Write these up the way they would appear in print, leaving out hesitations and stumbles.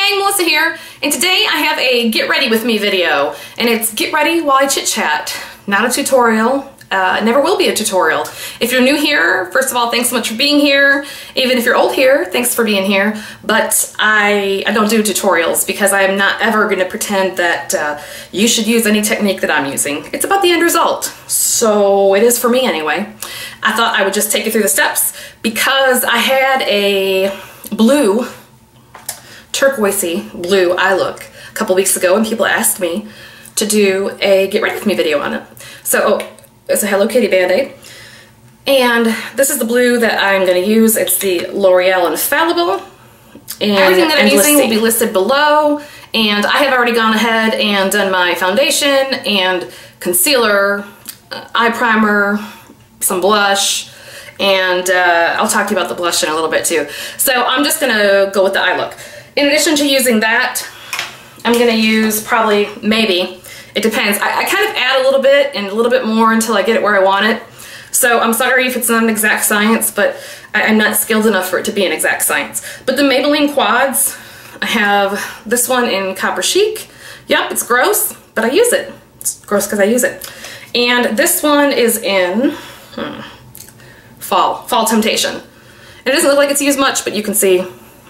gang, Melissa here, and today I have a get ready with me video, and it's get ready while I chit chat. Not a tutorial, never will be a tutorial. If you're new here, first of all, thanks so much for being here. Even if you're old here, thanks for being here. But I don't do tutorials because I am not ever going to pretend that you should use any technique that I'm using. It's about the end result. So it is for me anyway. I thought I would just take you through the steps because I had a blue, turquoisey blue eye look a couple weeks ago and people asked me to do a get ready with me video on it. So it's a Hello Kitty band-aid, and this is the blue that I'm going to use. It's the L'Oreal Infallible, and everything that I'm using will be listed below. And I have already gone ahead and done my foundation and concealer, eye primer, some blush, and I'll talk to you about the blush in a little bit too. So I'm just going to go with the eye look. In addition to using that, I'm going to use probably, maybe, it depends. I kind of add a little bit and a little bit more until I get it where I want it. So I'm sorry if it's not an exact science, but I'm not skilled enough for it to be an exact science. But the Maybelline quads, I have this one in Copper Chic. Yep, it's gross, but I use it. It's gross because I use it. And this one is in Fall Temptation. And it doesn't look like it's used much, but you can see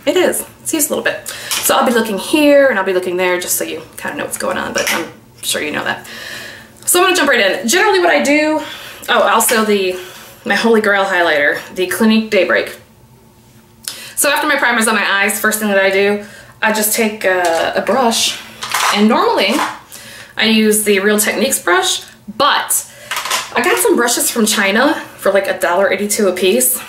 it is. It's used a little bit. So I'll be looking here and I'll be looking there just so you kind of know what's going on, but I'm sure you know that. So I'm gonna jump right in. Generally what I do, also my holy grail highlighter, the Clinique Daybreak. So after my primer's on my eyes, first thing that I do, I just take a brush, and normally I use the Real Techniques brush, but I got some brushes from China for like $1.82 a piece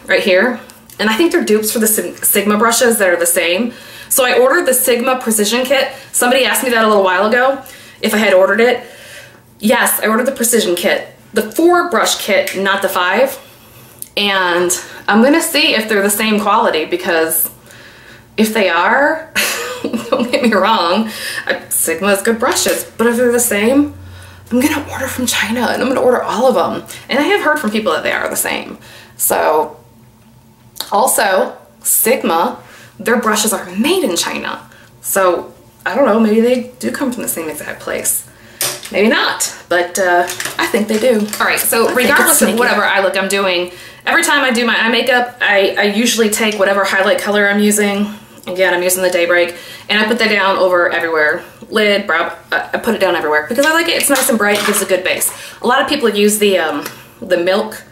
right here. And I think they're dupes for the Sigma brushes that are the same. So I ordered the Sigma Precision Kit. Somebody asked me that a little while ago, if I had ordered it. Yes, I ordered the Precision Kit. The 4 brush kit, not the 5. And I'm gonna see if they're the same quality, because if they are, don't get me wrong, Sigma has good brushes, but if they're the same, I'm gonna order from China and I'm gonna order all of them. And I have heard from people that they are the same. So, also, Sigma, their brushes are made in China. So, I don't know, maybe they do come from the same exact place. Maybe not, but I think they do. All right, so regardless of whatever eye look I'm doing, every time I do my eye makeup, I usually take whatever highlight color I'm using. Again, I'm using the Daybreak, and I put that down over everywhere. Lid, brow, I put it down everywhere because I like it. It's nice and bright, it gives a good base. A lot of people use the milk,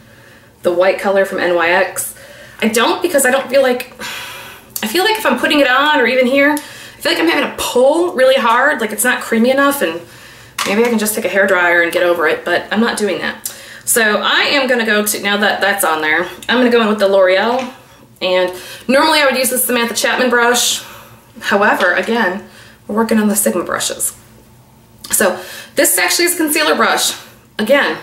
the white color from NYX. I don't, because I feel like if I'm putting it on, or even here, I feel like I'm having to pull really hard, like it's not creamy enough, and maybe I can just take a hairdryer and get over it, but I'm not doing that. So I am gonna go to, now that that's on there, I'm gonna go in with the L'Oreal, and normally I would use the Samantha Chapman brush. However, again, we're working on the Sigma brushes. So this actually is a concealer brush. Again,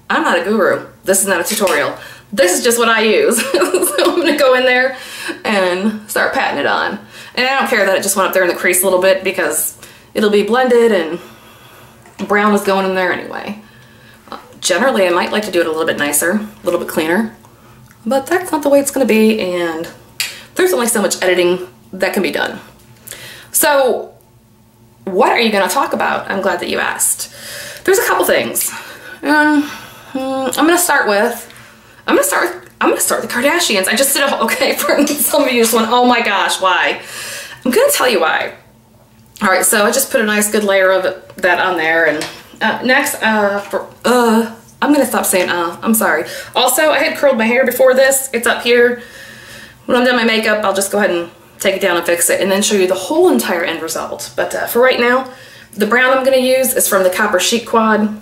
I'm not a guru. This is not a tutorial. This is just what I use. So I'm gonna go in there and start patting it on. And I don't care that it just went up there in the crease a little bit because it'll be blended and brown is going in there anyway. Generally, I might like to do it a little bit nicer, a little bit cleaner, but that's not the way it's gonna be, and there's only so much editing that can be done. So what are you gonna talk about? I'm glad that you asked. There's a couple things. I'm gonna start with the Kardashians. I just did okay, for some of you just went, oh my gosh, why? I'm gonna tell you why. All right, so I just put a nice good layer of that on there, and next, I'm gonna stop saying I'm sorry. Also, I had curled my hair before this. It's up here. When I'm done my makeup, I'll just go ahead and take it down and fix it, and then show you the whole entire end result. But for right now, the brown I'm gonna use is from the Copper Chic quad.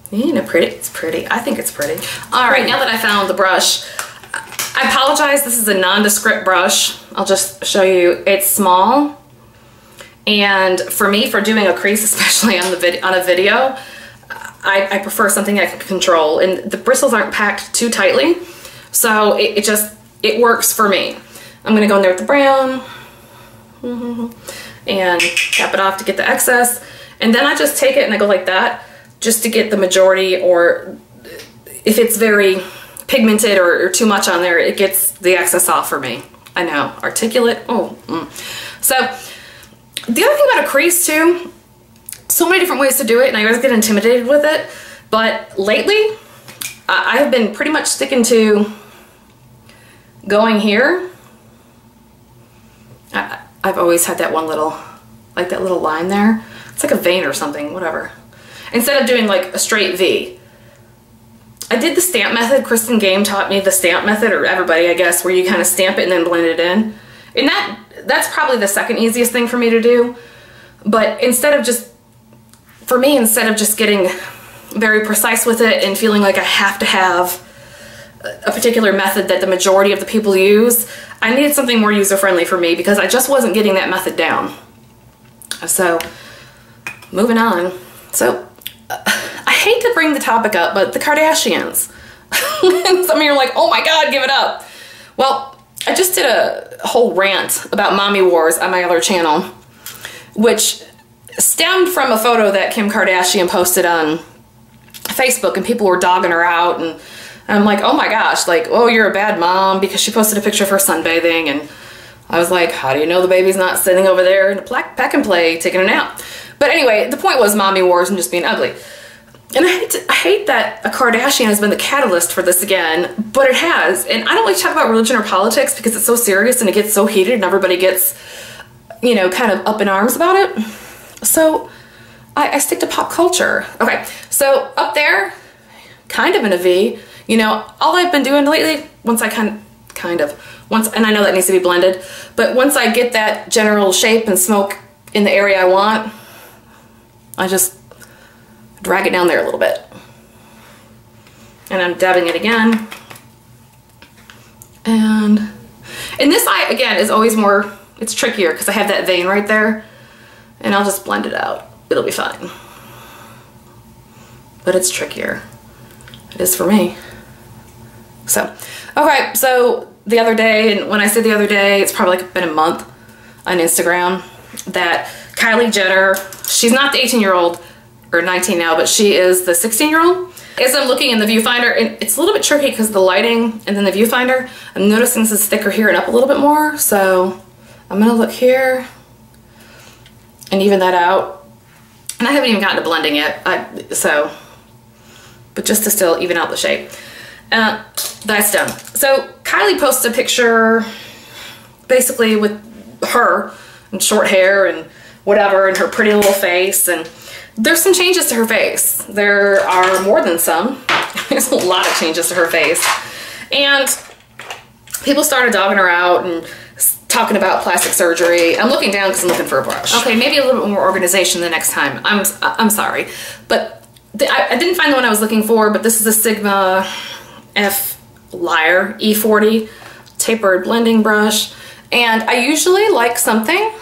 You know, pretty. It's pretty. I think it's pretty. All right, now that I found the brush, I apologize. This is a nondescript brush. I'll just show you. It's small, and for me, for doing a crease, especially on a video, I prefer something I can control, and the bristles aren't packed too tightly, so it works for me. I'm gonna go in there with the brown and cap it off to get the excess, and then I just take it and I go like that, just to get the majority, or if it's very pigmented or too much on there, it gets the excess off for me. I know, articulate, So the other thing about a crease too, so many different ways to do it, and I always get intimidated with it, but lately I have been pretty much sticking to going here. I've always had that one little, like that little line there. It's like a vein or something, whatever. Instead of doing like a straight V. I did the stamp method. Kristen Game taught me the stamp method, or everybody, I guess, where you kind of stamp it and then blend it in. And that's probably the second easiest thing for me to do. But instead of just getting very precise with it and feeling like I have to have a particular method that the majority of the people use, I needed something more user-friendly for me because I just wasn't getting that method down. So, moving on. So, I hate to bring the topic up, but the Kardashians. Some of you are like, oh my god, give it up. Well, I just did a whole rant about mommy wars on my other channel, which stemmed from a photo that Kim Kardashian posted on Facebook, and people were dogging her out, and I'm like, oh my gosh, like, oh, you're a bad mom, because she posted a picture of her sunbathing, and I was like, how do you know the baby's not sitting over there in a pack and play taking a nap? But anyway, the point was mommy wars and just being ugly. And I hate that a Kardashian has been the catalyst for this again, but it has. And I don't like to talk about religion or politics because it's so serious and it gets so heated and everybody gets, you know, kind of up in arms about it. So I stick to pop culture. Okay, so up there, kind of in a V, you know, all I've been doing lately, once I and I know that needs to be blended, but once I get that general shape and smoke in the area I want, I just drag it down there a little bit. And I'm dabbing it again. And this eye, again, is always more, it's trickier because I have that vein right there. And I'll just blend it out. It'll be fine. But it's trickier. It is for me. So, okay, so the other day, and when I say the other day, it's probably like been a month on Instagram, that Kylie Jenner, she's not the 18-year-old, or 19 now, but she is the 16-year-old. As I'm looking in the viewfinder, and it's a little bit tricky because the lighting and then the viewfinder, I'm noticing this is thicker here and up a little bit more, so I'm gonna look here and even that out. And I haven't even gotten to blending yet, but just to still even out the shape. That's done. So Kylie posted a picture basically with her and short hair and whatever, and her pretty little face, and there's some changes to her face. There are more than some. There's a lot of changes to her face. And people started dogging her out and talking about plastic surgery. I'm looking down because I'm looking for a brush. Okay, maybe a little bit more organization the next time. I'm sorry. But I didn't find the one I was looking for, but this is a Sigma F Lyre E40 tapered blending brush. And I usually like something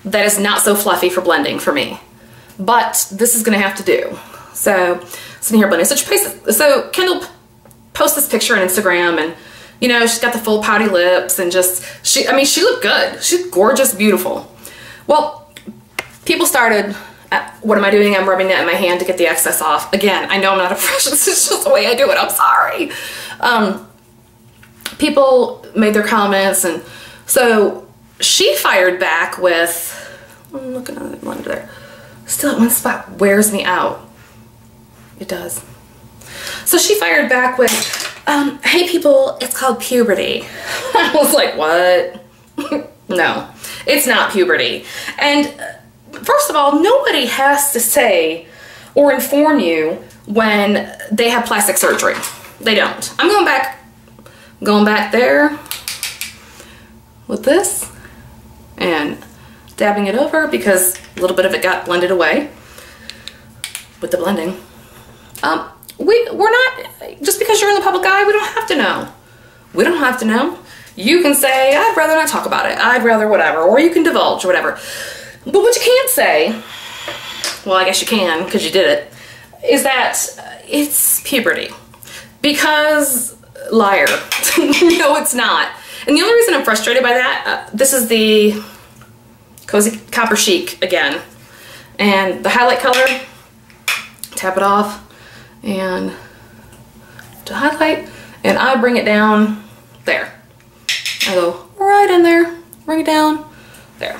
that is not so fluffy for blending for me. But this is gonna have to do. So, sitting here blending. So Kendall posts this picture on Instagram, and you know, she's got the full pouty lips, and just, she looked good. She's gorgeous, beautiful. Well, people started, what am I doing? I'm rubbing that in my hand to get the excess off. Again, I know I'm not a professional, this is just the way I do it, I'm sorry. People made their comments, and so she fired back with, I'm looking at the blender there. Still at one spot wears me out. It does. So she fired back with, hey people, it's called puberty. I was like, what? No, it's not puberty. And first of all, nobody has to say or inform you when they have plastic surgery. They don't. I'm going back there with this and dabbing it over because a little bit of it got blended away with the blending. We're not, just because you're in the public eye, we don't have to know. We don't have to know. You can say, I'd rather not talk about it. I'd rather whatever, or you can divulge or whatever. But what you can't say, well, I guess you can because you did it, is that it's puberty. Because liar. No, it's not. And the only reason I'm frustrated by that, this is the Cozy Copper Chic again. And the highlight color, tap it off and to highlight, and I bring it down there. I go right in there, bring it down, There.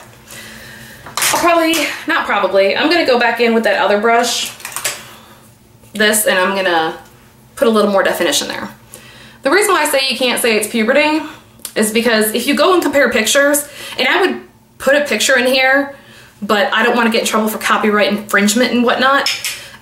I'm gonna go back in with that other brush, this, and I'm gonna put a little more definition there. The reason why I say you can't say it's puberty is because if you go and compare pictures, and I would put a picture in here, but I don't want to get in trouble for copyright infringement and whatnot,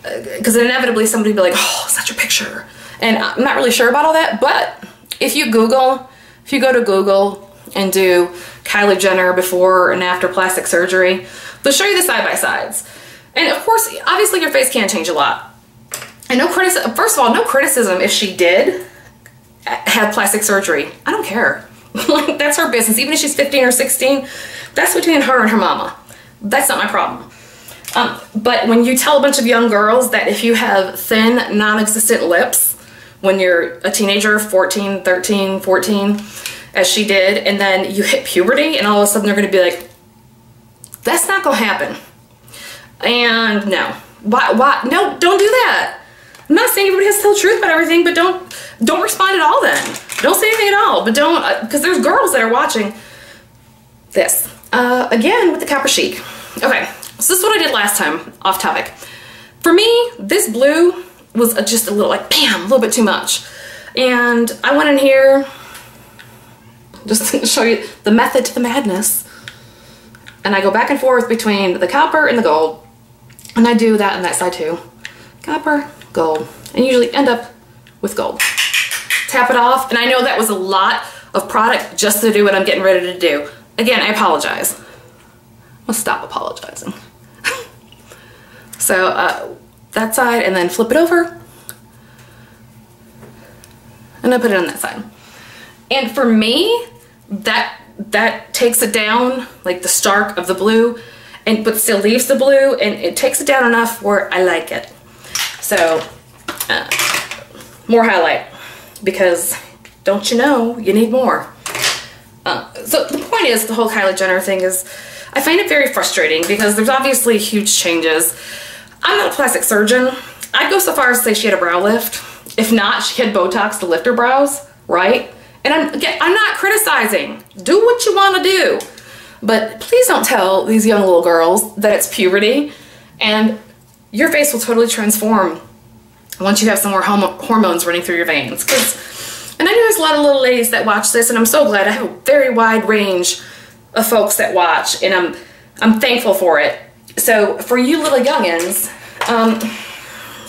because inevitably somebody will be like, oh, is that your picture? And I'm not really sure about all that, but if you go to Google and do Kylie Jenner before and after plastic surgery, they'll show you the side-by-sides. And of course, obviously your face can change a lot. And no criticism, first of all, no criticism if she did have plastic surgery. I don't care. Like, that's her business. Even if she's 15 or 16, that's between her and her mama. That's not my problem. But when you tell a bunch of young girls that if you have thin, non-existent lips when you're a teenager, 14, 13, 14, as she did, and then you hit puberty and all of a sudden they're going to be like, that's not going to happen. And no. Why? No, don't do that. I'm not saying everybody has to tell the truth about everything, but don't respond at all then. Don't say anything at all, but don't, because there's girls that are watching this. Again, with the Copper Chic. Okay, so this is what I did last time, off topic. For me, this blue was just a little like, bam, a little bit too much. And I went in here, just to show you the method to the madness. And I go back and forth between the copper and the gold. And I do that on that side too. Copper, gold. And usually end up with gold. Tap it off. And I know that was a lot of product just to do what I'm getting ready to do. Again, I apologize. I'll stop apologizing. So that side, and then flip it over. And I put it on that side. And for me, that takes it down, like the stark of the blue, but still leaves the blue, and it takes it down enough where I like it. So more highlight, because don't you know, you need more. So the point is, the whole Kylie Jenner thing is, I find it very frustrating because there's obviously huge changes. I'm not a plastic surgeon. I'd go so far as to say she had a brow lift. If not, she had Botox to lift her brows, right? And I'm not criticizing. Do what you want to do. But please don't tell these young little girls that it's puberty, and your face will totally transform once you have some more hormones running through your veins. And I know there's a lot of little ladies that watch this, and I'm so glad. I have a very wide range of folks that watch, and I'm thankful for it. So for you little youngins,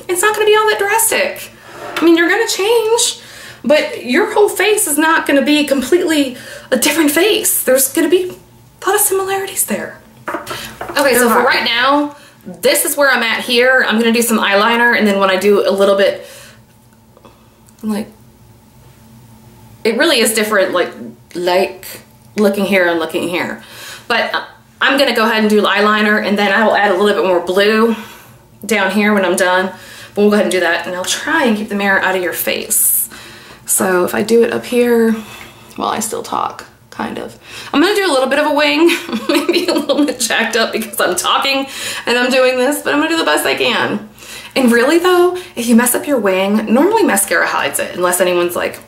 it's not going to be all that drastic. I mean, you're going to change, but your whole face is not going to be completely a different face. There's going to be a lot of similarities there. Okay, so for right now, this is where I'm at here. I'm going to do some eyeliner, and then when I do a little bit, like, it really is different, like looking here and looking here. But I'm going to go ahead and do eyeliner, and then I will add a little bit more blue down here when I'm done. But we'll go ahead and do that, and I'll try and keep the mirror out of your face. So if I do it up here, while I still talk, kind of. I'm going to do a little bit of a wing, maybe a little bit jacked up because I'm talking and I'm doing this, but I'm going to do the best I can. And really though, if you mess up your wing, normally mascara hides it, unless anyone's like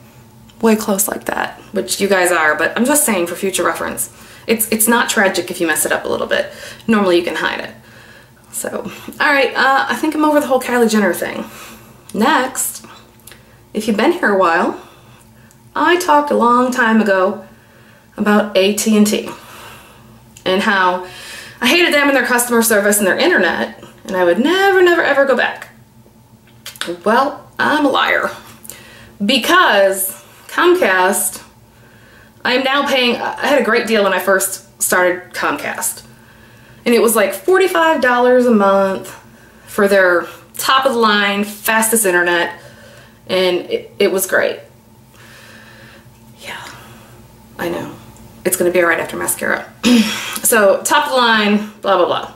way close like that, which you guys are, but I'm just saying for future reference. It's not tragic if you mess it up a little bit. Normally you can hide it. So, alright, I think I'm over the whole Kylie Jenner thing. Next, if you've been here a while, I talked a long time ago about AT&T and how I hated them and their customer service and their internet, and I would never, never, ever go back. Well, I'm a liar. Because Comcast, I am now paying, I had a great deal when I first started Comcast. And it was like $45 a month for their top of the line, fastest internet. And it was great. Yeah, I know. It's gonna be right after mascara. So top of the line, blah, blah, blah.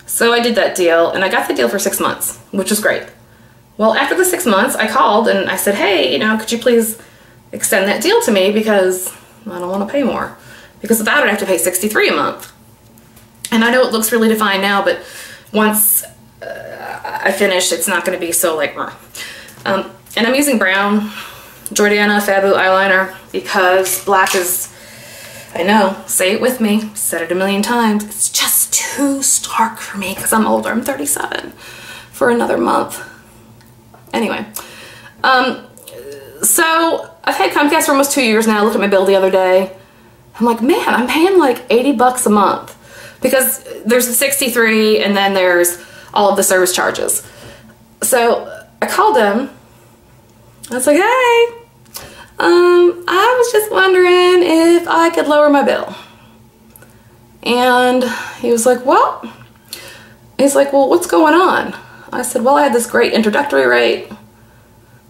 So I did that deal, and I got the deal for 6 months, which was great. Well, after the 6 months, I called and I said, hey, you know, could you please extend that deal to me because I don't want to pay more. Because without it, I have to pay $63 a month. And I know it looks really defined now, but once I finish, it's not going to be so like, and I'm using brown Jordana Fabu eyeliner because black is, I know, say it with me, said it a million times. It's just too stark for me because I'm older. I'm 37 for another month. Anyway, so I've had Comcast for almost 2 years now. I looked at my bill the other day. I'm like, man, I'm paying like 80 bucks a month because there's the 63 and then there's all of the service charges. So I called him. I was like, hey, I was just wondering if I could lower my bill. And he was like, well, what's going on? I said, well, I had this great introductory rate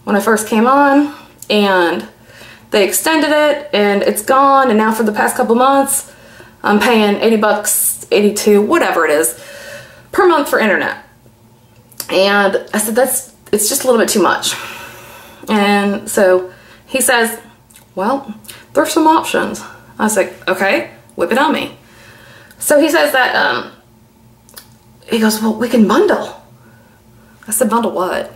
when I first came on, and they extended it, and it's gone, and now for the past couple months, I'm paying 80 bucks, 82, whatever it is, per month for internet. And I said, it's just a little bit too much. And so he says, well, there's some options. I was like, okay, whip it on me. So he says that, he goes, well, we can bundle. I said, bundle what?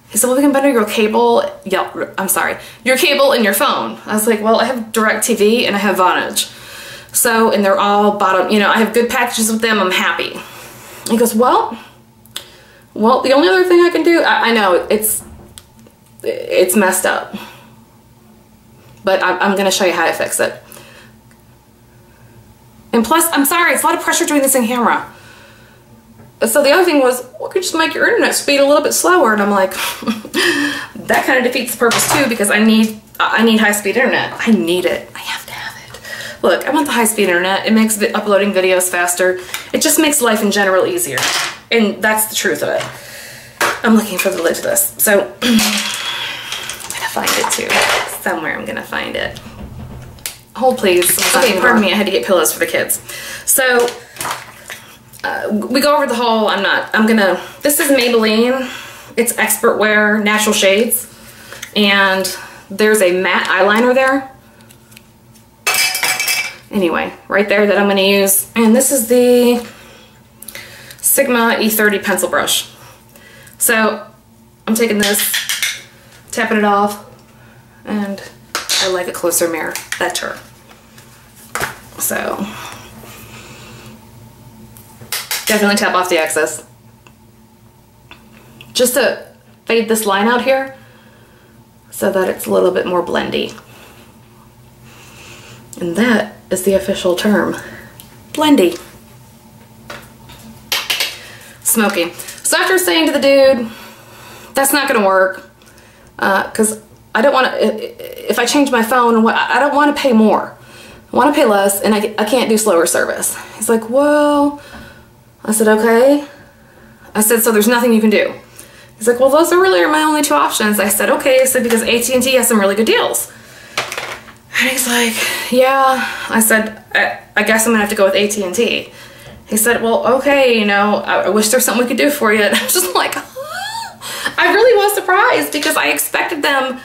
He said, well, we can bundle your cable, your cable and your phone. I was like, well, I have DirecTV and I have Vonage. So, and they're all bottom, you know, I have good packages with them, I'm happy. He goes, well, the only other thing I can do, I know it's messed up, but I'm gonna show you how to fix it. And plus, I'm sorry, it's a lot of pressure doing this in camera. So the other thing was, we could just make your internet speed a little bit slower. And I'm like, that kind of defeats the purpose too, because I need high-speed internet. I need it. I have to have it. Look, I want the high-speed internet. It makes uploading videos faster. It just makes life in general easier. And that's the truth of it. I'm looking for the lid to this. So, I'm gonna find it too. Somewhere I'm gonna find it. Hold please. Okay, pardon me, I had to get pillows for the kids. So, we go over the whole, this is Maybelline. It's Expert Wear Natural Shades. And there's a matte eyeliner there. Anyway, right there that I'm gonna use. And this is the Sigma E30 pencil brush. So, I'm taking this, tapping it off, and I like a closer mirror. That's her. So, definitely tap off the excess. Just to fade this line out here so that it's a little bit more blendy. And that is the official term. Blendy. Smoky. So after saying to the dude, that's not gonna work, because I don't want to, if I change my phone, I don't want to pay more. I want to pay less, and I can't do slower service. He's like, well, I said, okay. I said, so there's nothing you can do. He's like, well, those are really my only two options. I said, okay. I said, because AT&T has some really good deals. And he's like, yeah. I said, I guess I'm gonna have to go with AT&T. He said, well, okay, you know, I wish there's something we could do for you. And I was just like, I really was surprised because I expected them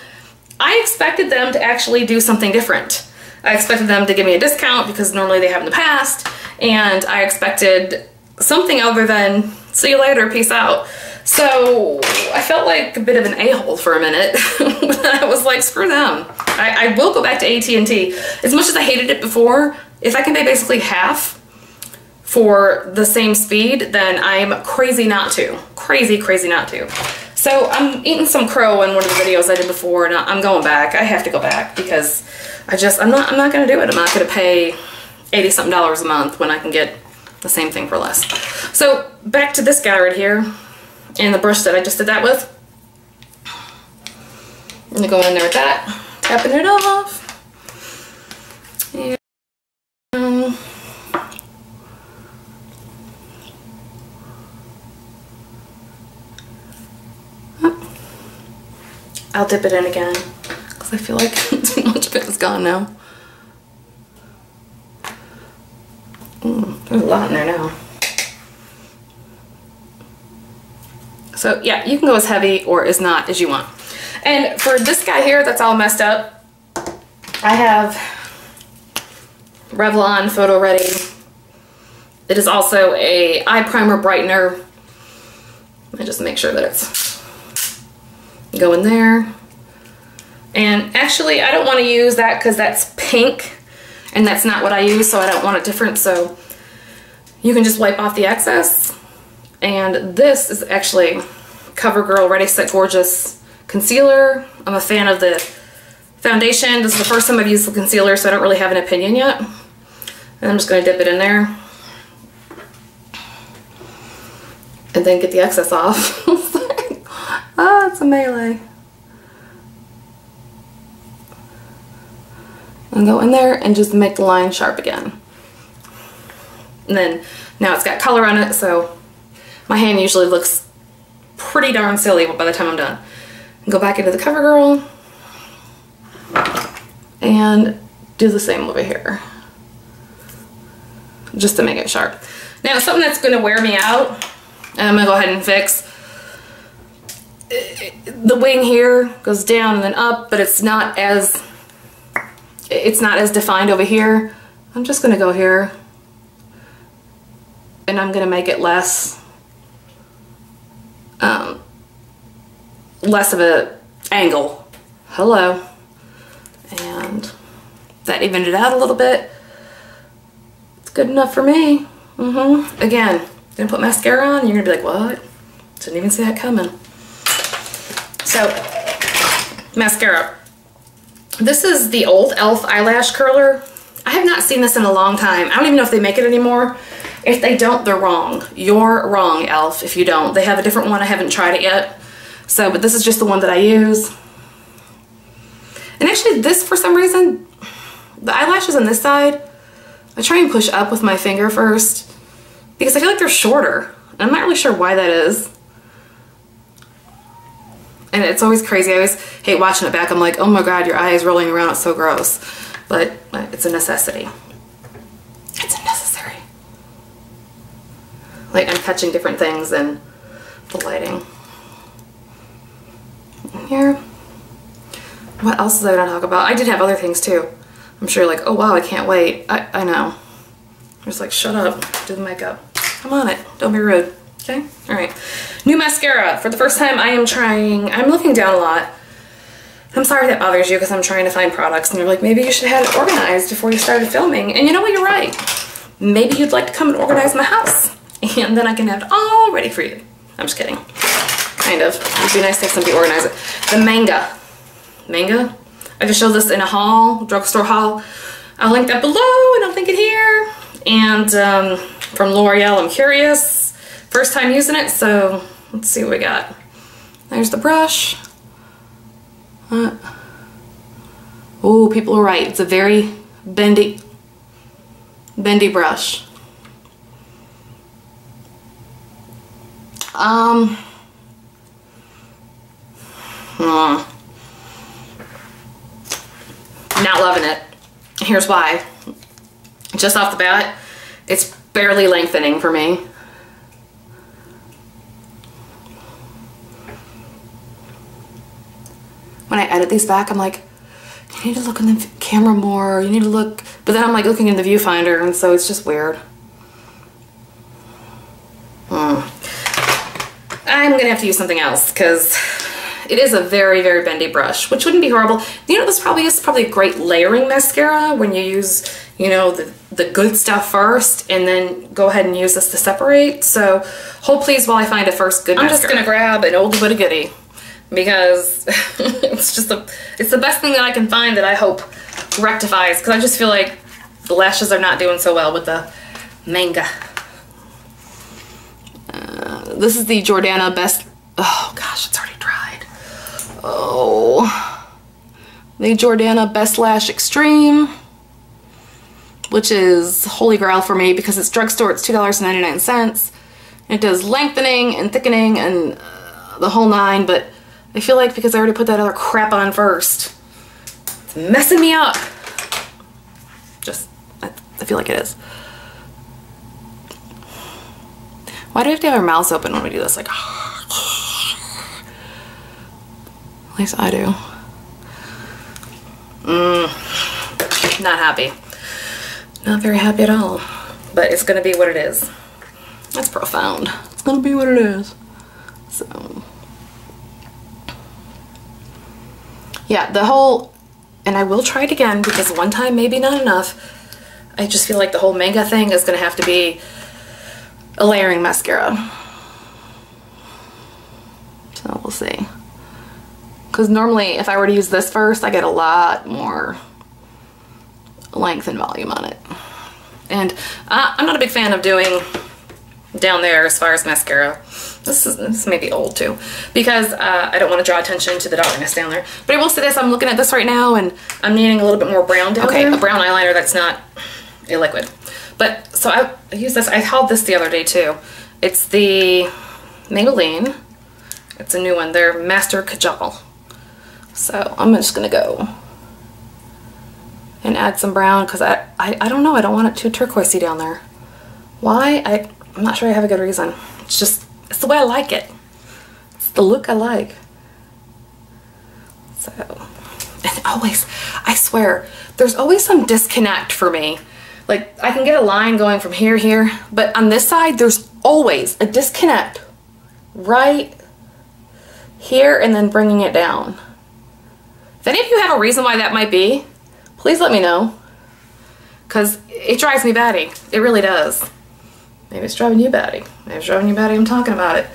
to actually do something different. I expected them to give me a discount because normally they have in the past, and I expected something other than see you later, peace out. So I felt like a bit of an a-hole for a minute. I was like, screw them. I will go back to AT&T. As much as I hated it before, if I can pay basically half for the same speed, then I'm crazy not to. Crazy not to. So I'm eating some crow in one of the videos I did before, and I'm going back. I have to go back because I'm not gonna do it. I'm not gonna pay $80-something a month when I can get the same thing for less. So back to this guy right here, and the brush that I just did that with. I'm gonna go in there with that, tapping it off. And I'll dip it in again because I feel like too much of it is gone now. There's a lot in there now. So yeah, you can go as heavy or as not as you want. And for this guy here that's all messed up, I have Revlon Photo Ready. It is also a eye primer brightener. Let me just make sure that it's go in there. And actually I don't want to use that because that's pink and that's not what I use, so I don't want it different. So you can just wipe off the excess. And this is actually CoverGirl Ready Set Gorgeous concealer. I'm a fan of the foundation. This is the first time I've used the concealer, so I don't really have an opinion yet. And I'm just going to dip it in there and then get the excess off. Ah, it's a melee. And go in there and just make the line sharp again. And then now it's got color on it, so my hand usually looks pretty darn silly by the time I'm done. And go back into the CoverGirl and do the same over here, just to make it sharp. Now, something that's going to wear me out, and I'm going to go ahead and fix. The wing here goes down and then up, but it's not as defined over here. I'm just going to go here and I'm going to make it less of a angle. Hello. And that evened it out a little bit. It's good enough for me. Again, gonna put mascara on, you're gonna be like, what? Didn't even see that coming. So, mascara. This is the old e.l.f. eyelash curler. I have not seen this in a long time. I don't even know if they make it anymore. If they don't, they're wrong. You're wrong, e.l.f. if you don't. They have a different one. I haven't tried it yet. So, but this is just the one that I use. And actually this, for some reason, the eyelashes on this side, I try and push up with my finger first because I feel like they're shorter. And I'm not really sure why that is. And it's always crazy. I always hate watching it back. I'm like, oh my God, your eye is rolling around. It's so gross. But it's a necessity. It's a necessary. Like, I'm catching different things in the lighting. Here. What else is I gonna talk about? I did have other things too. I'm sure you're like, oh wow, I can't wait. I know. I'm just like, shut up, do the makeup. I'm on it, don't be rude, okay? All right, new mascara. For the first time I'm looking down a lot. I'm sorry that bothers you because I'm trying to find products and you're like, maybe you should have it organized before you started filming. And you know what, you're right. Maybe you'd like to come and organize my house and then I can have it all ready for you. I'm just kidding, kind of. It'd be nice to have somebody organize it. The Manga. I just showed this in a haul, drugstore haul. I'll link that below and I'll link it here. And from L'Oreal, I'm curious. First time using it, so let's see what we got. There's the brush. Oh, people are right. It's a very bendy brush. Not loving it. Here's why. Just off the bat, it's barely lengthening for me. When I edit these back, I'm like, you need to look in the camera more, you need to look, but then I'm like looking in the viewfinder and so it's just weird. I'm gonna have to use something else because it is a very, very bendy brush, which wouldn't be horrible. You know, this is probably a great layering mascara when you use, you know, the good stuff first and then go ahead and use this to separate. So hold please while I find a first good mascara. I'm just gonna grab an oldie but a goodie because it's the best thing that I can find that I hope rectifies, because I just feel like the lashes are not doing so well with the Manga. This is the Jordana Best, oh gosh, it's already dried. Oh, the Jordana Best Lash Extreme, which is holy grail for me because it's drugstore, it's $2.99. It does lengthening and thickening and the whole nine, but I feel like because I already put that other crap on first, it's messing me up. I feel like it is. Why do we have to have our mouths open when we do this? Like, at least I do. Not happy. Not very happy at all. But it's gonna be what it is. That's profound. It's gonna be what it is. So, yeah, the whole, and I will try it again because one time maybe not enough. I just feel like the whole Manga thing is gonna have to be a layering mascara. So we'll see. Because normally if I were to use this first, I get a lot more length and volume on it. And I'm not a big fan of doing down there as far as mascara. This may be old too, because I don't want to draw attention to the darkness down there. But I will say this, I'm looking at this right now and I'm needing a little bit more brown down there. A brown eyeliner that's not a liquid. But so I use this, I held this the other day too. It's the Maybelline. It's a new one. They're Master Kajal. So I'm just gonna go and add some brown because I don't know, I don't want it too turquoisey down there. Why? I'm not sure I have a good reason. It's just, it's the way I like it. It's the look I like. So, and always, I swear, there's always some disconnect for me. Like, I can get a line going from here, but on this side, there's always a disconnect right here and then bringing it down. If any of you have a reason why that might be, please let me know. Because it drives me batty. It really does. Maybe it's driving you batty. Maybe it's driving you batty, I'm talking about it.